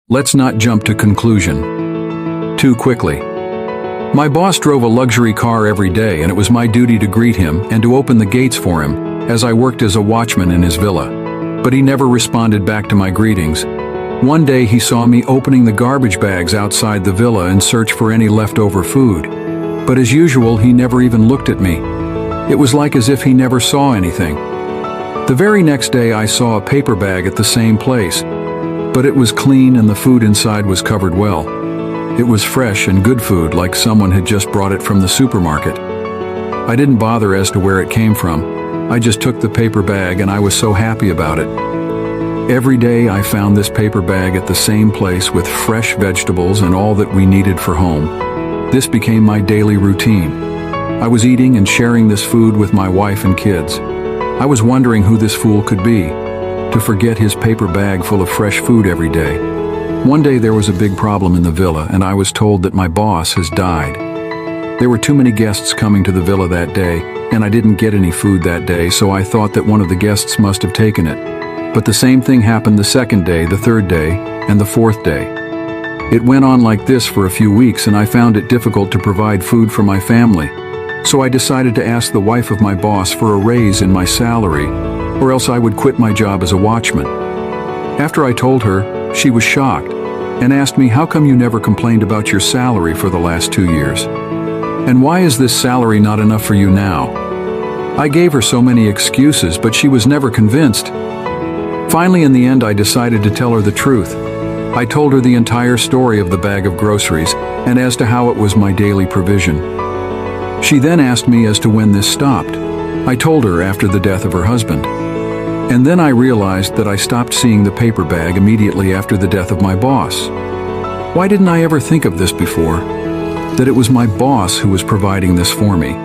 Let's not jump to conclusion too quickly. My boss drove a luxury car every day, and it was my duty to greet him and to open the gates for him as I worked as a watchman in his villa. But he never responded back to my greetings. One day he saw me opening the garbage bags outside the villa in search for any leftover food. But as usual, he never even looked at me. It was like as if he never saw anything. The very next day I saw a paper bag at the same place, but it was clean and the food inside was covered well. It was fresh and good food, like someone had just brought it from the supermarket. I didn't bother as to where it came from. I just took the paper bag and I was so happy about it. Every day I found this paper bag at the same place with fresh vegetables and all that we needed for home. This became my daily routine. I was eating and sharing this food with my wife and kids. I was wondering who this fool could be, to forget his paper bag full of fresh food every day. One day there was a big problem in the villa, and I was told that my boss has died. There were too many guests coming to the villa that day, and I didn't get any food that day, so I thought that one of the guests must have taken it. But the same thing happened the second day, the third day, and the fourth day. It went on like this for a few weeks, and I found it difficult to provide food for my family. So I decided to ask the wife of my boss for a raise in my salary, or else I would quit my job as a watchman. After I told her, she was shocked and asked me, "How come you never complained about your salary for the last 2 years? And why is this salary not enough for you now?" I gave her so many excuses, but she was never convinced. Finally, in the end, I decided to tell her the truth. I told her the entire story of the bag of groceries and as to how it was my daily provision. She then asked me as to when this stopped. I told her after the death of her husband. And then I realized that I stopped seeing the paper bag immediately after the death of my boss. Why didn't I ever think of this before? That it was my boss who was providing this for me.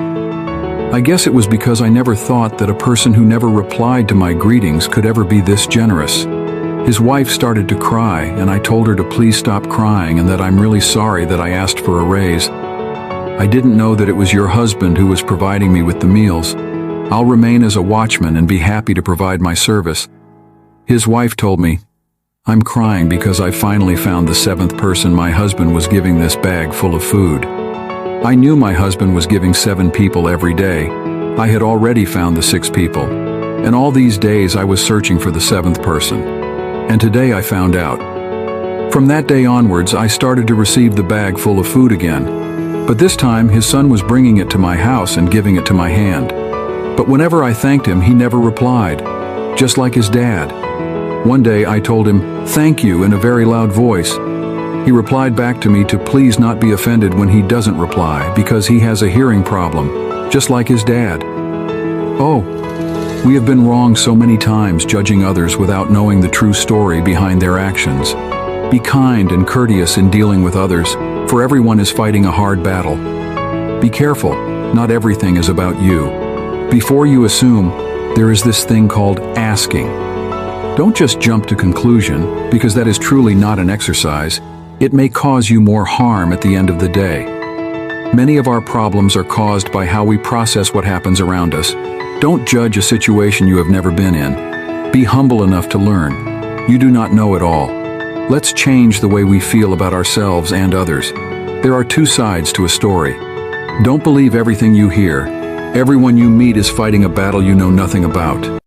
I guess it was because I never thought that a person who never replied to my greetings could ever be this generous. His wife started to cry, and I told her to please stop crying and that I'm really sorry that I asked for a raise. I didn't know that it was your husband who was providing me with the meals. I'll remain as a watchman and be happy to provide my service. His wife told me, "I'm crying because I finally found the 7th person my husband was giving this bag full of food." I knew my husband was giving 7 people every day. I had already found the 6 people. And all these days I was searching for the 7th person. And today I found out. From that day onwards, I started to receive the bag full of food again. But this time, his son was bringing it to my house and giving it to my hand. But whenever I thanked him, he never replied, just like his dad. One day I told him, "Thank you," in a very loud voice. He replied back to me to please not be offended when he doesn't reply because he has a hearing problem, just like his dad. Oh, we have been wrong so many times judging others without knowing the true story behind their actions. Be kind and courteous in dealing with others, for everyone is fighting a hard battle. Be careful, not everything is about you. Before you assume, there is this thing called asking. Don't just jump to conclusion, because that is truly not an exercise. It may cause you more harm at the end of the day. Many of our problems are caused by how we process what happens around us. Don't judge a situation you have never been in. Be humble enough to learn. You do not know it all. Let's change the way we feel about ourselves and others. There are 2 sides to a story. Don't believe everything you hear. Everyone you meet is fighting a battle you know nothing about.